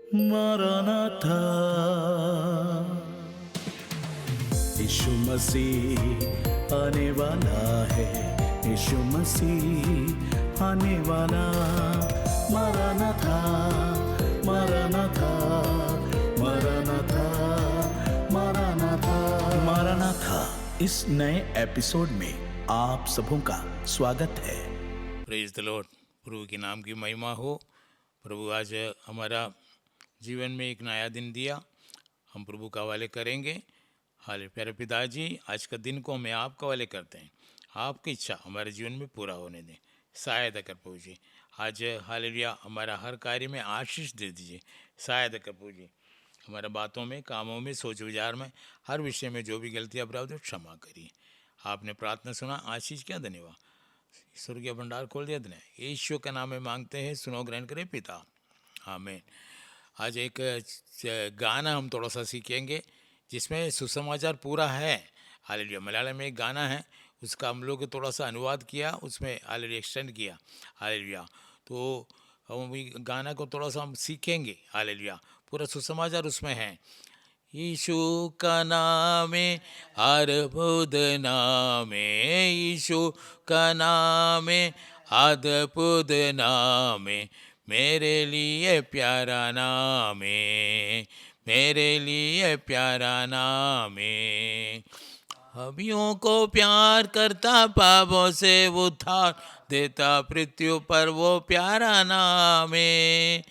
मरनाथा यीशु मसीह आने वाला है, यीशु मसीह आने वाला। मरनाथा मरनाथा मरनाथा मरनाथा मरनाथा। इस नए एपिसोड में आप सबों का स्वागत है। Praise the Lord. प्रभु के नाम की महिमा हो। प्रभु आज हमारा जीवन में एक नया दिन दिया, हम प्रभु का हवाले करेंगे। हाले प्यारे पिताजी, आज का दिन को हमें आपके हवाले करते हैं। आपकी इच्छा हमारे जीवन में पूरा होने दें, सहायता कर प्रभु जी। आज हालेलुया हमारा हर कार्य में आशीष दे दीजिए, सहायता कर प्रभु जी। हमारे बातों में, कामों में, सोच विचार में, हर विषय में जो भी गलतियाँ अपराध हो क्षमा करिए। आपने प्रार्थना सुना, आशीष क्या, धन्यवाद। स्वर्गीय भंडार खोल दिया ने यीशु का नाम में मांगते हैं, सुनो ग्रहण करें पिता, आमीन। आज एक गाना हम थोड़ा सा सीखेंगे जिसमें सुसमाचार पूरा है। हालेलुया मलयालम में एक गाना है, उसका हम लोग थोड़ा सा अनुवाद किया, उसमें हालेलुया एक्सटेंड किया। हालेलुया तो हम गाना को थोड़ा सा हम सीखेंगे। हालेलुया पूरा सुसमाचार उसमें है। यीशु का नाम है अद्भुत नाम है, यीशु का नाम है अद्भुत नाम है, मेरे लिए प्यारा नाम है, मेरे लिए प्यारा नाम है। हबियों को प्यार करता, पापों से उद्धार देता, पृथ्वी पर वो प्यारा नाम है।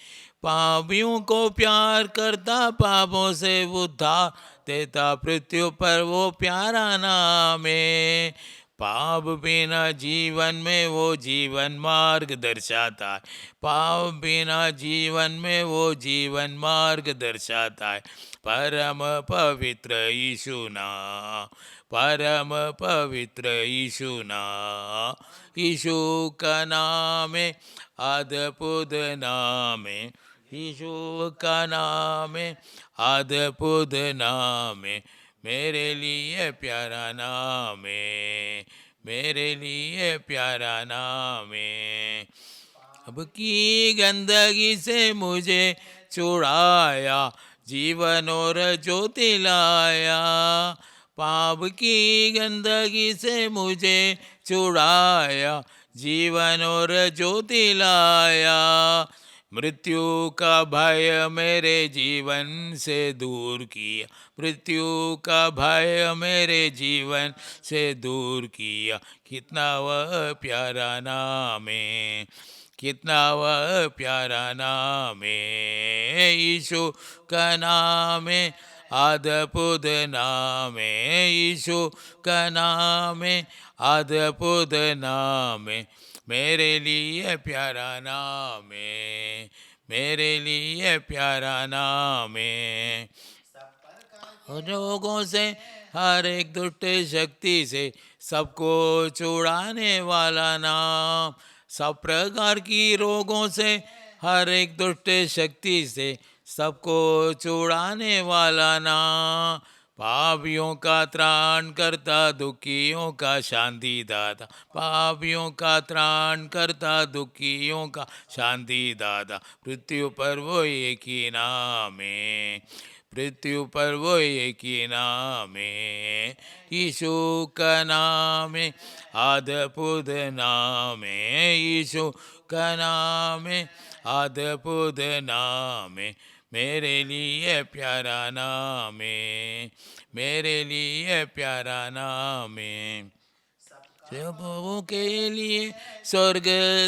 पापियों को प्यार करता, पापों से उद्धार देता, पृथ्वी पर वो प्यारा नाम है। पाप बिना जीवन में वो जीवन मार्ग दर्शाता है, पाप बिना जीवन में वो जीवन मार्ग दर्शाता है। परम पवित्र यीशु नाम, परम पवित्र यीशु नाम, यीशु का नाम है अद्भुत नाम है, यीशु का नाम है अद्भुत नाम है, मेरे लिए प्यारा नाम है, मेरे लिए प्यारा नाम है। अब की गंदगी से मुझे छुड़ाया, जीवन और ज्योति लाया। पाप की गंदगी से मुझे छुड़ाया, जीवन और ज्योति लाया। मृत्यु का भय मेरे जीवन से दूर किया, मृत्यु का भय मेरे जीवन से दूर किया। कितना वह प्यारा नाम है, कितना वह प्यारा नाम है, यीशु का नाम है अद्भुत नाम है, यीशु का नाम है अद्भुत नाम है, मेरे लिए प्यारा नाम है, मेरे लिए प्यारा नाम है। रोगों से, हर एक दुष्ट शक्ति से सबको छुड़ाने वाला नाम। सब प्रकार की रोगों से, हर एक दुष्ट शक्ति से सबको छुड़ाने वाला नाम। पापियों का त्राण करता, दुखियों का शांति दाता, पापियों का त्राण करता, दुखियों का शांति दाता, पृथ्वी पर वो एक ही नाम है, पृथ्वी पर वो एक ही नाम है, यीशु का नाम है अद्भुत नाम है, यीशु का नाम है अद्भुत नाम है, मेरे लिए प्यारा नाम है, मेरे लिए प्यारा नाम है। सबों के लिए स्वर्ग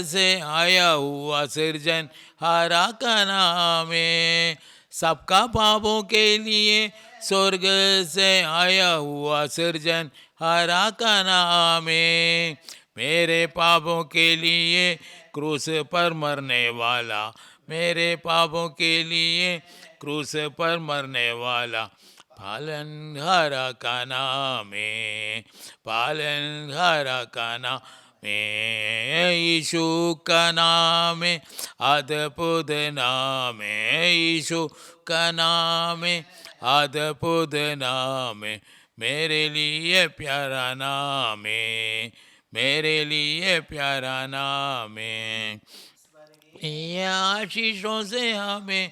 से आया हुआ सृजन हारा का नाम है। सबका पापों के लिए स्वर्ग से आया हुआ सृजन हारा का नाम है। मेरे पापों के लिए क्रूस पर मरने वाला, मेरे पापों के लिए क्रूस पर मरने वाला, पालनहारा का नाम है, पालनहारा का नाम है, यीशु का नाम है अद्भुत नाम है, यीशु का नाम है अद्भुत नाम है, मेरे लिए प्यारा नाम है, मेरे लिए प्यारा नाम है। ये आशीषों से हमें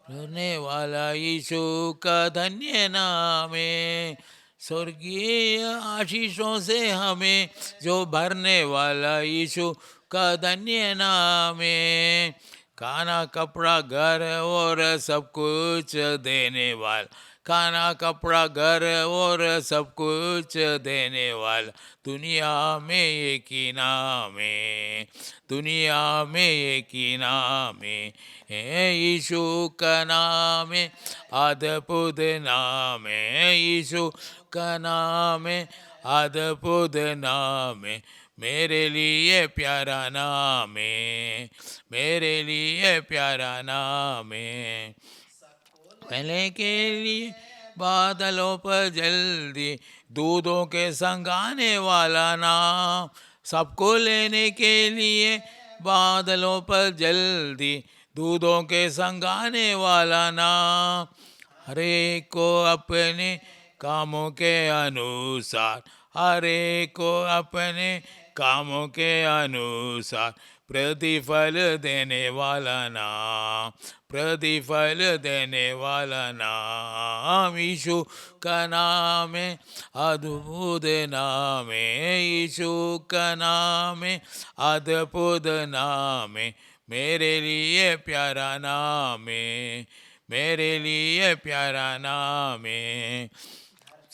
रहने वाला यीशु का धन्य नाम है, स्वर्गीय आशीषों से हमें जो भरने वाला यीशु का धन्य नाम है, खाना कपड़ा घर और सब कुछ देने वाला, खाना कपड़ा घर और सब कुछ देने वाला, दुनिया में एक ही नाम है, दुनिया में एक ही नाम है यीशु का नाम है, अद्भुत नाम है यीशु का नाम है, अद्भुत नाम है, मेरे लिए प्यारा नाम है, मेरे लिए प्यारा नाम है। पहले के लिए बादलों पर जल्दी दूधों के संग आने वाला नाम, सबको लेने के लिए बादलों पर जल्दी दूधों के संग आने वाला नाम, हर एक को अपने कामों के अनुसार, हर एक को अपने कामों के अनुसार प्रतिफल देने वाला नाम, प्रतिफल देने वाला नाम यीशु का नाम है, अद्भुत नाम है यीशु का नाम है, अद्भुत नाम है, मेरे लिए प्यारा नाम है, मेरे लिए प्यारा नाम है।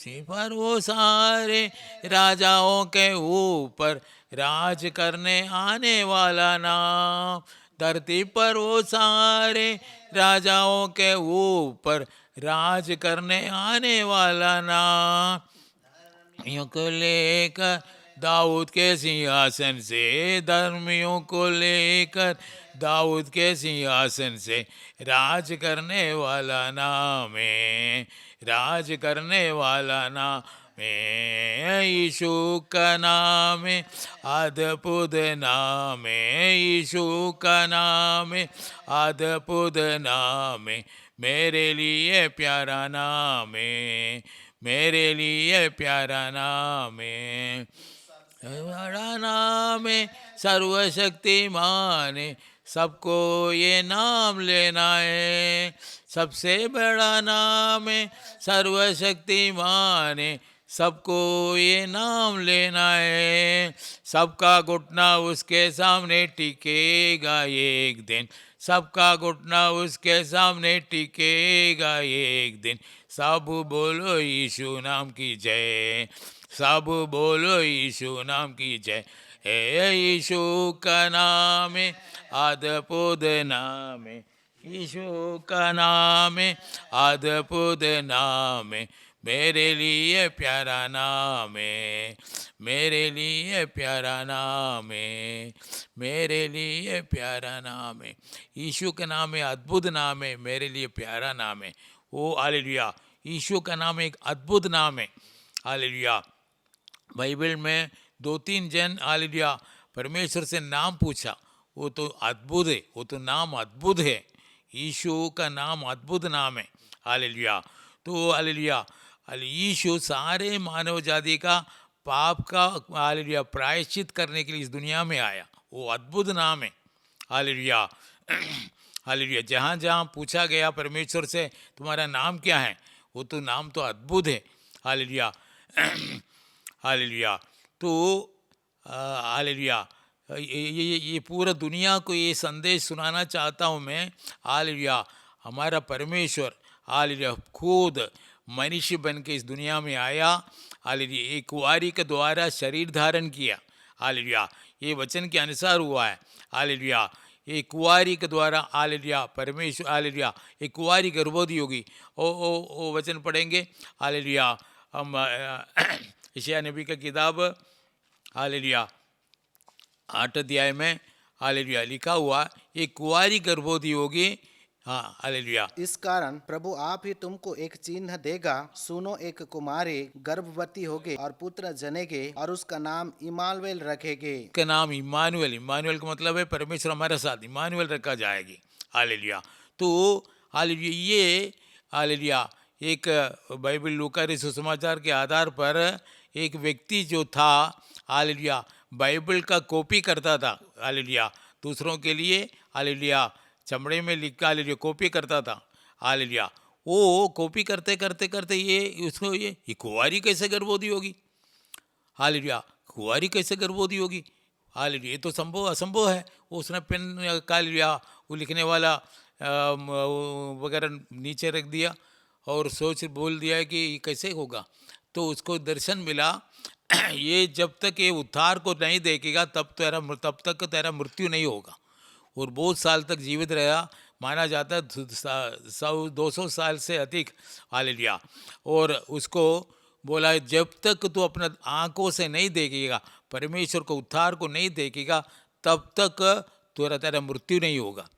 पर वो सारे राजाओं के ऊपर राज करने आने वाला नाम, धरती पर वो सारे राजाओं के ऊपर राज करने आने वाला नाम, को लेकर दाऊद के सिंहासन से, धर्मियों को लेकर दाऊद के सिंहासन से राज करने वाला नाम है, राज करने वाला नाम है यीशु का नाम है, अद्भुत नाम है यीशु का नाम है, अद्भुत नाम है, मेरे लिए प्यारा नाम है, मेरे लिए प्यारा नाम है, बड़ा नाम है सर्वशक्तिमान है, सबको ये नाम लेना है, सबसे बड़ा नाम है सर्वशक्तिमान है, सबको ये नाम लेना है, सबका घुटना उसके सामने टिकेगा एक दिन, सबका घुटना उसके सामने टिकेगा एक दिन, सब बोलो यीशु नाम की जय, सब बोलो यीशु नाम की जय, हे यीशु का नाम है, अद्भुत नाम है यीशु का नाम है, अद्भुत नाम है, मेरे लिए प्यारा नाम है, मेरे लिए प्यारा नाम है, मेरे लिए प्यारा नाम है, यीशु का नाम है, अद्भुत नाम है, मेरे लिए प्यारा नाम है। ओ हालेलुया, यीशु का नाम एक अद्भुत नाम है। हालेलुया, बाइबल में 2-3 जन हालेलुया परमेश्वर से नाम पूछा, वो तो अद्भुत है, वो तो नाम अद्भुत है, यीशु का नाम अद्भुत नाम है। हालेलुया, तो हालेलुया यीशु सारे मानव जाति का पाप का हालेलुया प्रायश्चित करने के लिए इस दुनिया में आया, वो अद्भुत नाम है। हालेलुया, हालेलुया, जहाँ जहाँ पूछा गया परमेश्वर से तुम्हारा नाम क्या है, वो तो नाम तो अद्भुत है। हालेलुया, हालेलुया, तो हालेलुया ये पूरा दुनिया को ये संदेश सुनाना चाहता हूँ मैं। हालेलुया, हमारा परमेश्वर हालेलुया खुद मनुष्य बन के इस दुनिया में आया। हालेलुया, एक कुंवारी के द्वारा शरीर धारण किया। हालेलुया, ये वचन के अनुसार हुआ है। हालेलुया, एक कुंवारी के द्वारा हालेलुया परमेश्वर हालेलुया एक कुंवारी गर्भवती होगी। ओ वचन पढ़ेंगे। हालेलुया, हम यशायाह नबी का किताब हालेलुया 8 अध्याय में हालेलुया लिखा हुआ, एक कुंवारी गर्भवती होगी। हाँ, हालेलुया, इस कारण प्रभु आप ही तुमको एक चिन्ह देगा, सुनो एक कुमारी गर्भवती होगी और पुत्र जनेगे और उसका नाम इमानुएल रखेगे। उसका नाम इमानुएल, इमानुएल का मतलब है परमेश्वर हमारे साथ, इमानुएल रखा जाएगी। हालेलुया, तो हालेलुया ये हालेलुया एक बाइबल लूका सुसमाचार के आधार पर एक व्यक्ति जो था हालेलुया बाइबल का कॉपी करता था। हालेलुया, दूसरों के लिए हालेलुया चमड़े में लिख हालेलुया कॉपी करता था। हालेलुया। वो कॉपी करते करते करते ये कुंवारी कैसे गर्भवती होगी, हालेलुया, कुंवारी कैसे गर्भवती होगी, हालेलुया, ये तो संभव असंभव है। वो उसने पेन का लिया, वो लिखने वाला वो वगैरह नीचे रख दिया और सोच बोल दिया कि ये कैसे होगा। तो उसको दर्शन मिला ये जब तक ये उद्धार को नहीं देखेगा तब तक तेरा मृत्यु नहीं होगा। और बहुत साल तक जीवित रहा, माना जाता है 100-200 साल से अधिक, हालेलुया। और उसको बोला जब तक तू अपना आंखों से नहीं देखेगा, परमेश्वर को उद्धार को नहीं देखेगा, तब तक तेरा मृत्यु नहीं होगा।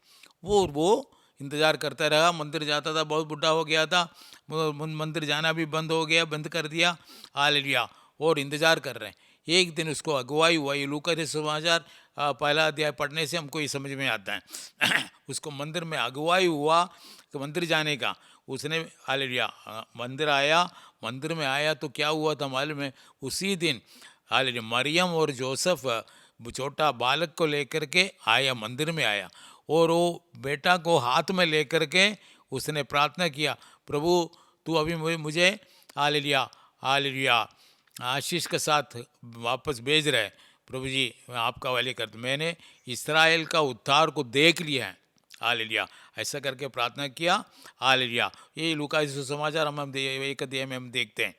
वो इंतज़ार करता रहा। मंदिर जाता था, बहुत बुढ़ा हो गया था, मंदिर जाना भी बंद कर दिया, हालेलुया। और इंतज़ार कर रहे हैं। एक दिन उसको अगुवाई हुआ, ये लूका के समाचार पहला अध्याय पढ़ने से हमको ये समझ में आता है उसको मंदिर में अगुवाई हुआ तो मंदिर जाने का। उसने हालेलुया मंदिर में आया तो क्या हुआ था मालूम है? उसी दिन हालेलुया मरियम और जोसेफ छोटा बालक को लेकर के आया, मंदिर में आया, और वो बेटा को हाथ में लेकर के उसने प्रार्थना किया, प्रभु तू अभी मुझे हालेलुया हालेलुया आशीष के साथ वापस भेज रहे, प्रभु जी मैं आपका वाले कर, मैंने इस्राएल का उद्धार को देख लिया है, हालेलुया, ऐसा करके प्रार्थना किया, हालेलुया। ये लूका सुसमाचार हम एक अध्याय में हम देखते हैं,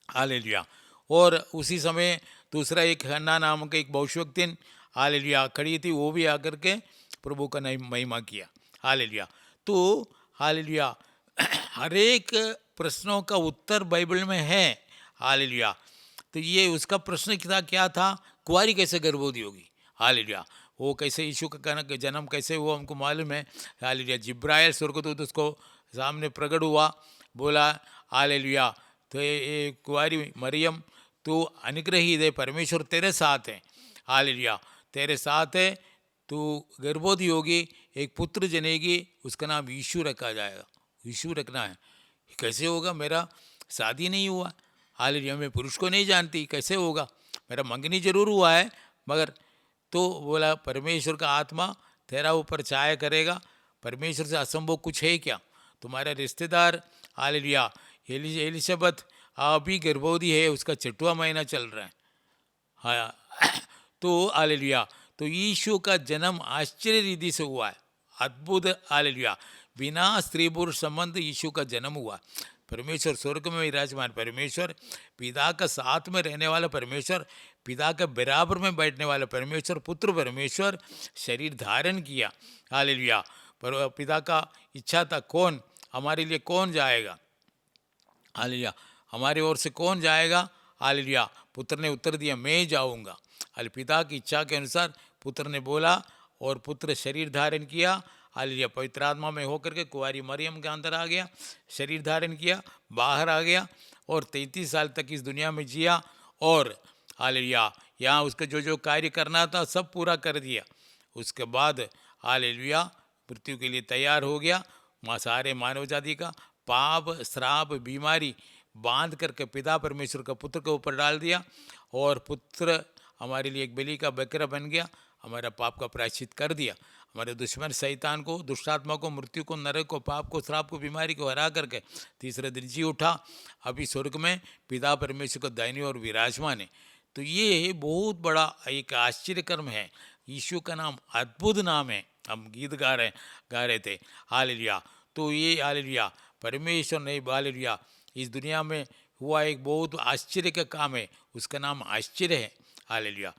हालेलुया। और उसी समय दूसरा एक हन्ना नाम का एक भविष्यवक्तिन हालेलुया खड़ी थी, वो भी आकर के प्रभु का महिमा किया, हालेलुया। तो हालेलुया हर एक प्रश्नों का उत्तर बाइबल में है, हालेलुया। तो ये उसका प्रश्न क्या था? कुंवारी कैसे गर्भवती होगी, हालेलुया। वो कैसे यीशु का जन्म कैसे हुआ हमको मालूम है, हालेलुया। जिब्राइल स्वर्गदूत उसको सामने प्रकट हुआ, बोला हालेलुया तो ये कुंवारी मरियम तू अनुग्रही दे, परमेश्वर तेरे साथ है, हालेलुया, तेरे साथ है, तू गर्भवती होगी, एक पुत्र जनेगी, उसका नाम यीशु रखा जाएगा। यीशु रखना है, कैसे होगा? मेरा शादी नहीं हुआ, हालेलुया, मैं पुरुष को नहीं जानती, कैसे होगा? मेरा मंगनी जरूर हुआ है, मगर तो बोला परमेश्वर का आत्मा तेरा ऊपर छाया करेगा, परमेश्वर से असंभव कुछ है क्या? तुम्हारा रिश्तेदार हालेलुया एलिशबत अभी गर्भवती है, उसका 6वां महीना चल रहा है, हाँ तो हालेलुया। तो यीशु का जन्म आश्चर्य रीति से हुआ है, अद्भुत, हालेलुया, बिना स्त्री पुरुष संबंध यीशु का जन्म हुआ। परमेश्वर स्वर्ग में विराजमान परमेश्वर, पिता का साथ में रहने वाला परमेश्वर, पिता के बराबर में बैठने वाला परमेश्वर, पुत्र परमेश्वर शरीर धारण किया, हालेलुया। पर पिता का इच्छा था कौन हमारे लिए कौन जाएगा, हालेलुया, हमारी ओर से कौन जाएगा, हालेलुया। पुत्र ने उत्तर दिया मैं जाऊंगा, हाल पिता की इच्छा के अनुसार पुत्र ने बोला और पुत्र शरीर धारण किया, हालेलुया, पवित्र आत्मा में होकर के कुंवारी मरियम के अंदर आ गया, शरीर धारण किया, बाहर आ गया और 33 साल तक इस दुनिया में जिया और हालेलुया यहाँ उसका जो कार्य करना था सब पूरा कर दिया। उसके बाद हालेलुया मृत्यु के लिए तैयार हो गया। सारे मानव जाति का पाप श्राप बीमारी बांध करके पिता परमेश्वर का पुत्र के ऊपर डाल दिया और पुत्र हमारे लिए एक बलि का बकरा बन गया, हमारा पाप का प्रायश्चित कर दिया। हमारे दुश्मन शैतान को, दुष्टात्मा को, मृत्यु को, नरक को, पाप को, श्राप को, बीमारी को हरा करके तीसरे दिन जी उठा, अभी स्वर्ग में पिता परमेश्वर को दाहिनी ओर विराजमान है। तो ये बहुत बड़ा एक आश्चर्यकर्म है। यीशु का नाम अद्भुत नाम है, हम गीत गा रहे थे, हालेलुया। तो ये हालेलुया परमेश्वर ने हालेलुया इस दुनिया में हुआ एक बहुत आश्चर्य का काम है, उसका नाम आश्चर्य है, हालेलुया।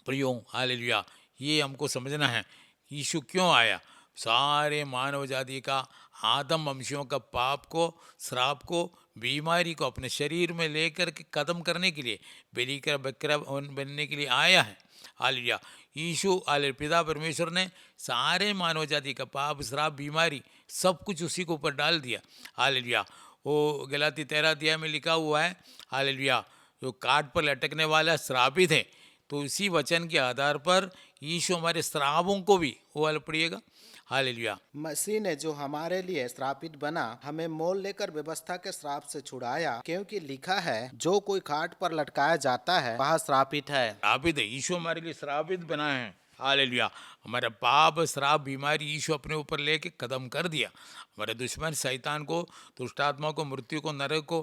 प्रियो हालेलुया ये हमको समझना है यीशु क्यों आया। सारे मानव जाति का आदम वंशियों का पाप को, श्राप को, बीमारी को अपने शरीर में लेकर के खत्म करने के लिए बलि का बकरा बनने के लिए आया है, हालेलुया। यीशु हालेलुया पिता परमेश्वर ने सारे मानव जाति का पाप श्राप बीमारी सब कुछ उसी के ऊपर डाल दिया, हालेलुया। वो गलाती 13 अध्याय में लिखा हुआ है, हालेलुया, जो काट पर लटकने वाला श्रापित है। तो इसी वचन के आधार पर यीशु हमारे श्रापों को भी वो पड़िएगा, हालेलुया। मसीह ने जो हमारे लिए श्रापित बना, हमें मोल लेकर व्यवस्था के श्राप से छुड़ाया, क्योंकि लिखा है जो कोई खाट पर लटकाया जाता है वह श्रापित है। श्रापित है, यीशु हमारे लिए श्रापित बना है, हालेलुया। हमारा पाप श्राप बीमारी यीशु अपने ऊपर लेके खत्म कर दिया। हमारे दुश्मन शैतान को, दुष्ट आत्मा को, मृत्यु को, नरक को,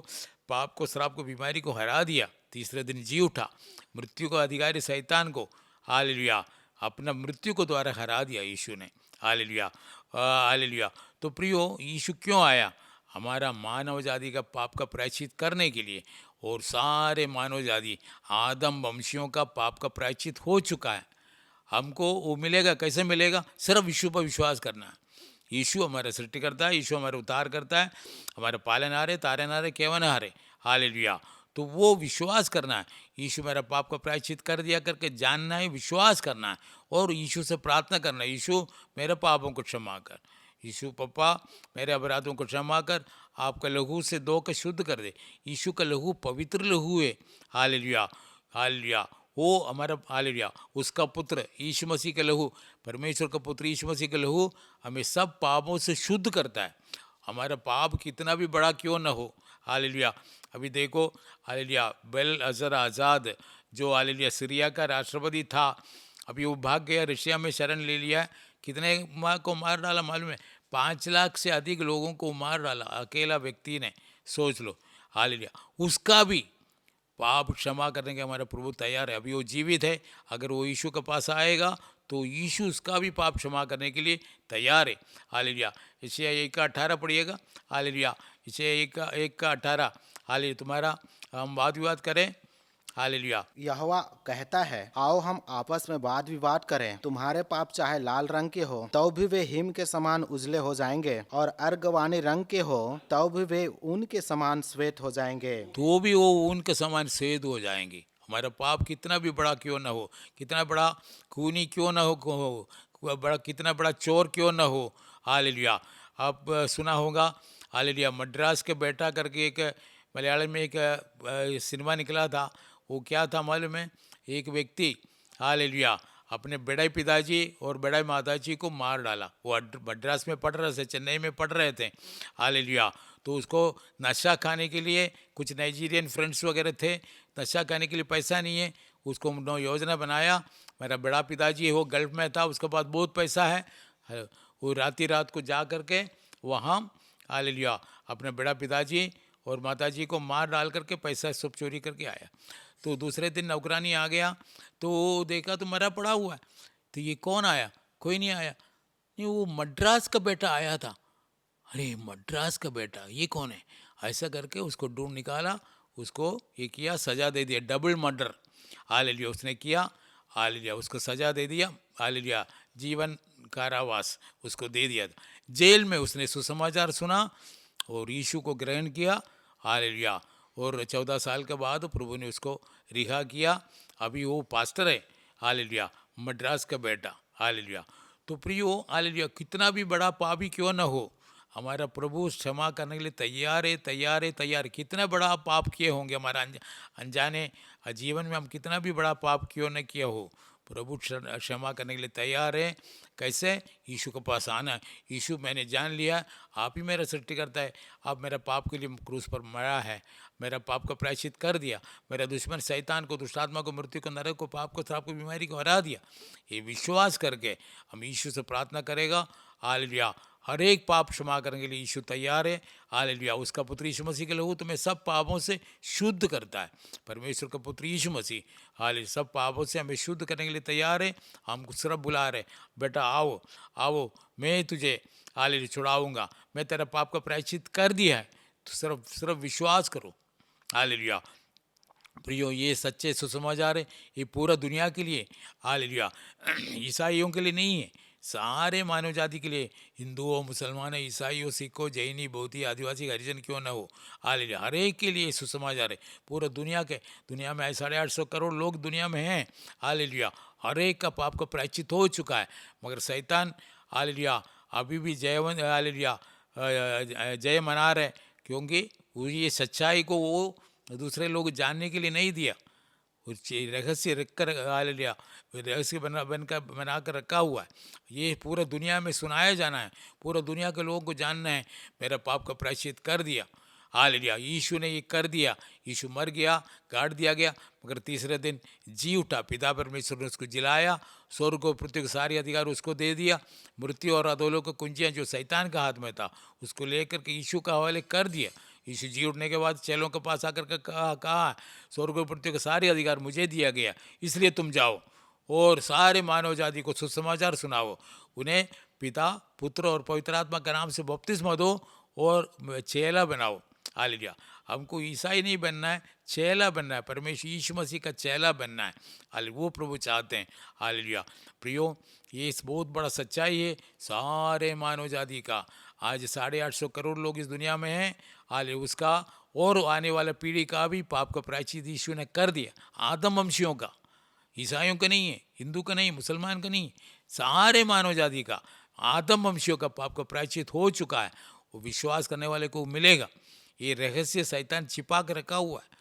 पाप को, श्राप को, बीमारी को हरा दिया। तीसरे दिन जी उठा। मृत्यु का अधिकारी शैतान को, हालेलुया, अपना मृत्यु को द्वारा हरा दिया यीशु ने। Hallelujah, hallelujah. तो प्रियो, यीशु क्यों आया? हमारा मानव जाति का पाप का प्रायश्चित करने के लिए। और सारे मानव जाति आदम वंशियों का पाप का प्रायश्चित हो चुका है। हमको वो मिलेगा, कैसे मिलेगा? सिर्फ यीशु पर विश्वास करना है। यीशु हमारा सृष्टि करता है, यीशु हमारा उद्धार करता है, हमारे पालनहारे, तारनहारे, केवनहारे। हालेलुया। तो वो विश्वास करना है। यीशु मेरा पाप का प्रायश्चित कर दिया करके जानना है, विश्वास करना है और यीशु से प्रार्थना करना है, यीशु मेरे पापों को क्षमा कर। यीशु पप्पा मेरे अपराधों को क्षमा कर, आपका लहू से धो के शुद्ध कर दे। यीशु का लहू पवित्र लहू है। Hallelujah, hallelujah. वो हमारा, हालेलुया, उसका पुत्र यीशु मसीह का लहू, परमेश्वर का पुत्र यीशु मसीह का लहू हमें सब पापों से शुद्ध करता है। हमारा पाप कितना भी बड़ा क्यों न हो। हालेलुया। अभी देखो, हालेलुया, बेल अजर आज़ाद जो हालेलुया सीरिया का राष्ट्रपति था, अभी वो भाग गया, रशिया में शरण ले लिया। कितने को मार डाला मालूम है? 5 लाख से अधिक लोगों को मार डाला अकेला व्यक्ति ने। सोच लो। हालेलुया। उसका भी पाप क्षमा करने के हमारा प्रभु तैयार है। अभी वो जीवित है। अगर वो यीशु के पास आएगा तो यीशु उसका भी पाप क्षमा करने के लिए तैयार है। हालेलुया। इसे 1:18 पढ़िएगा। हालेलुया। इसे 1:18। हालेलुया। तुम्हारा हम वाद विवाद करें। हालेलुया। यहोवा कहता है, आओ हम आपस में वाद विवाद करें। तुम्हारे पाप चाहे लाल रंग के हो तो भी वे हिम के समान उजले हो जाएंगे, और अर्गवानी रंग के हो तो भी वे ऊन के समान श्वेत हो जाएंगे। तो भी वो ऊन के समान श्वेत हो जाएंगे। हमारा पाप कितना भी बड़ा क्यों ना हो, कितना बड़ा खूनी क्यों ना हो, बड़ा कितना बड़ा चोर क्यों ना हो। हालेलुया। आप सुना होगा, हालेलुया, मद्रास के बेटा करके एक मलयालम में एक सिनेमा निकला था। वो क्या था मालूम है? एक व्यक्ति, हालेलुया, अपने बड़े पिताजी और बड़े माताजी को मार डाला। वो मद्रास में पढ़ रहे थे, चेन्नई में पढ़ रहे थे। हालेलुया। तो उसको नशा खाने के लिए कुछ नाइजीरियन फ्रेंड्स वगैरह थे, नशा खाने के लिए पैसा नहीं है। उसको उन्होंने योजना बनाया। मेरा बड़ा पिताजी वो गल्फ में था, उसके पास बहुत पैसा है। वो रात को जा करके वहाँ, हालेलुया, अपने बड़ा पिताजी और माताजी को मार डाल करके पैसा सब चोरी करके आया। तो दूसरे दिन नौकरानी आ गया तो देखा तो मरा पड़ा हुआ है। तो ये कौन आया? कोई नहीं आया। नहीं, वो मद्रास का बेटा आया था। अरे मद्रास का बेटा, ये कौन है? ऐसा करके उसको ढूंढ निकाला, उसको ये किया, सजा दे दिया, डबल मर्डर। हालेलुया उसने किया। हालेलुया उसको सजा दे दिया। हालेलुया जीवन कारावास उसको दे दिया। जेल में उसने सुसमाचार सुना और यीशु को ग्रहण किया। हालेलुया। और 14 साल के बाद प्रभु ने उसको रिहा किया। अभी वो पास्टर है। हालेलुया, मद्रास का बेटा। हालेलुया। तो प्रियो, हालेलुया, कितना भी बड़ा पापी क्यों न हो, हमारा प्रभु क्षमा करने के लिए तैयार है, तैयार है, तैयार है। कितना बड़ा पाप किए होंगे हमारा अनजाने जीवन में, हम कितना भी बड़ा पाप क्यों न किया हो, प्रभु क्षमा करने के लिए तैयार है। कैसे? यीशु के पास आना है। यीशु, मैंने जान लिया आप ही मेरा सृष्टि करता है, आप मेरा पाप के लिए क्रूस पर मरा है, मेरा पाप का प्रायश्चित कर दिया, मेरा दुश्मन शैतान को, दुष्टात्मा को, मृत्यु को, नरक को, पाप को, श्राप को, बीमारी को हरा दिया। ये विश्वास करके हम यीशु से प्रार्थना करेगा। हालेलुया। हर एक पाप क्षमा करने के लिए यीशु तैयार है। हालेलुया। उसका पुत्र यीशु मसीह के लहू तुम्हें सब पापों से शुद्ध करता है। परमेश्वर का पुत्र यीशु मसीह, हालेलुया, सब पापों से हमें शुद्ध करने के लिए तैयार है। हमको सिर्फ बुला रहे, बेटा आओ आओ, मैं तुझे हालेलुया छुड़ाऊंगा, मैं तेरा पाप का प्रायश्चित कर दिया है, तो सिर्फ विश्वास करो। हालेलुया। प्रियो, ये सच्चे सुसमाचार है, ये पूरा दुनिया के लिए। हालेलुया। ईसाइयों के लिए नहीं है, सारे मानव जाति के लिए, हिंदू हो, मुसलमान हो, ईसाई हो, सिख हो, जैनी, बौद्धी, आदिवासी, हरिजन क्यों ना हो। हालेलुया। हर एक के लिए सुसमाचार है, पूरा दुनिया के। दुनिया में 850 करोड़ लोग दुनिया में हैं। हालेलुया। हर एक का पाप का प्रायश्चित हो चुका है, मगर शैतान, हालेलुया, अभी भी हालेलुया जय मना रहे, क्योंकि वो ये सच्चाई को वो दूसरे लोग जानने के लिए नहीं दिया। रहस्य रखकर, हालेलुया, रहस्य बना कर रखा हुआ है। ये पूरा दुनिया में सुनाया जाना है, पूरा दुनिया के लोगों को जानना है, मेरा पाप का प्रायश्चित कर दिया। हालेलुया। यीशु ने ये कर दिया, यीशु मर गया, गाड़ दिया गया, मगर तीसरे दिन जी उठा। पिता परमेश्वर ने उसको जिलाया, स्वर्ग और पृथ्वी के सारे अधिकार उसको दे दिया। मृत्यु और अधोलोक की कुंजियां जो शैतान के हाथ में था उसको लेकर के यीशु का हवाले कर दिया। यीशु जी उठने के बाद चेलों के पास आकर के कहा स्वर्ग और पृथ्वी के सारे अधिकार मुझे दिया गया, इसलिए तुम जाओ और सारे मानव जाति को सुसमाचार सुनाओ। उन्हें पिता, पुत्र और पवित्र आत्मा के नाम से बपतिस्मा दो और चेला बनाओ। हालेलुया। हमको ईसाई नहीं बनना है, चेला बनना है, परमेश्वर यीशु मसीह का चेला बनना है। हालेलुया, वो प्रभु चाहते हैं। हालेलुया। प्रियो, ये इस बहुत बड़ा सच्चाई है सारे मानव जाति का। आज 850 करोड़ लोग इस दुनिया में हैं। हालेलुया। उसका और आने वाला पीढ़ी का भी पाप का प्रायश्चित यीशु ने कर दिया। आदम वंशियों का, ईसाइयों का नहीं है, हिंदू का नहीं, मुसलमान का नहीं, सारे मानव जाति का आदम वंशियों का पाप का प्रायश्चित हो चुका है। वो विश्वास करने वाले को मिलेगा। ये रहस्य शैतान छिपा कर रखा हुआ है।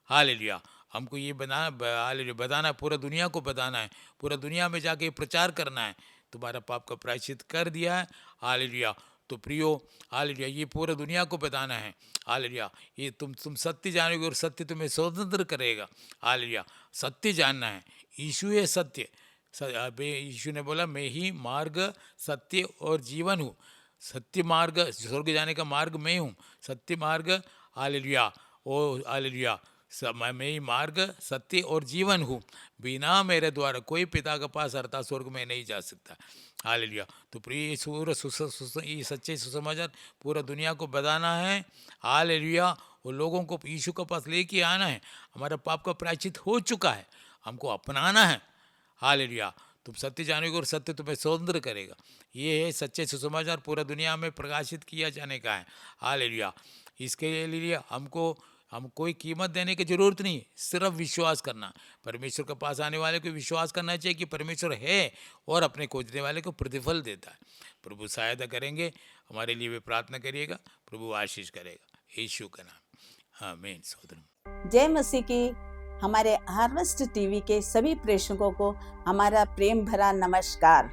हालेलुया। हमको ये हालेलुया बताना है, पूरा दुनिया को बताना है, पूरा दुनिया में जाके प्रचार करना है, तुम्हारा पाप का प्रायश्चित कर दिया है। हालेलुया। तो प्रियो, हालेलुया, ये पूरा दुनिया को बताना है। हालेलुया। ये तुम सत्य जानोगे और सत्य तुम्हें स्वतंत्र करेगा। हालेलुया। सत्य जानना है, यीशु है सत्य। यीशु ने बोला मैं ही मार्ग, सत्य और जीवन हूँ। सत्य मार्ग, स्वर्ग जाने का मार्ग मैं हूँ, सत्य मार्ग। हालेलुया। ओ हालेलुया। मैं ही मार्ग, सत्य और जीवन हूँ, बिना मेरे द्वारा कोई पिता के पास अर्थात स्वर्ग में नहीं जा सकता। हालेलुया। तो प्रिय ये सच्चे सुसमाचार पूरा दुनिया को बताना है। हालेलुया। और लोगों को यीशु के पास लेके आना है। हमारा पाप का प्रायश्चित हो चुका है, हमको अपनाना है। हालेलुया। तुम सत्य जानोगे और सत्य तुम्हें स्वतंत्र करेगा। ये है सच्चे सुसमाचार, पूरा दुनिया में प्रकाशित किया जाने का है। हालेलुया। इसके लिए हम कोई कीमत देने की जरूरत नहीं, सिर्फ विश्वास करना। परमेश्वर के पास आने वाले को विश्वास करना चाहिए कि परमेश्वर है और अपने खोजने वाले को प्रतिफल देता है। प्रभु सहायता करेंगे, हमारे लिए भी प्रार्थना करिएगा, प्रभु आशीष करेगा, यीशु का नाम, आमीन। सोदर जय मसीह की। हमारे हार्वेस्ट टीवी के सभी प्रेक्षकों को हमारा प्रेम भरा नमस्कार।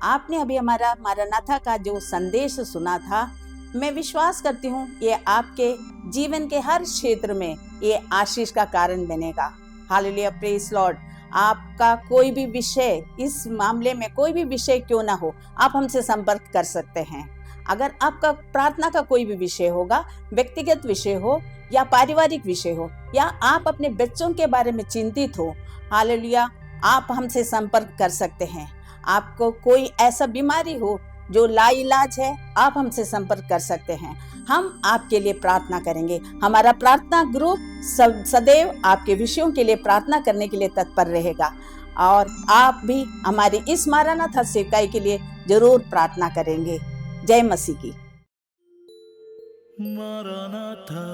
आपने अभी हमारा मारानाथा का जो संदेश सुना था, मैं विश्वास करती हूँ ये आपके जीवन के हर क्षेत्र में ये आशीष का कारण बनेगा। Hallelujah, praise Lord. आपका कोई भी विषय, इस मामले में कोई भी विषय क्यों ना हो, आप हमसे संपर्क कर सकते हैं। अगर आपका प्रार्थना का कोई भी विषय होगा, व्यक्तिगत विषय हो या पारिवारिक विषय हो, या आप अपने बच्चों के बारे में चिंतित हो, हालेलुया, आप हमसे संपर्क कर सकते हैं। आपको कोई ऐसा बीमारी हो जो लाइलाज है, आप हमसे संपर्क कर सकते हैं। हम आपके लिए प्रार्थना करेंगे। हमारा प्रार्थना ग्रुप सदैव आपके विषयों के लिए प्रार्थना करने के लिए तत्पर रहेगा, और आप भी हमारी इस मारानाथा सेवकाई के लिए जरूर प्रार्थना करेंगे। जय मसीह की। मारानाथा।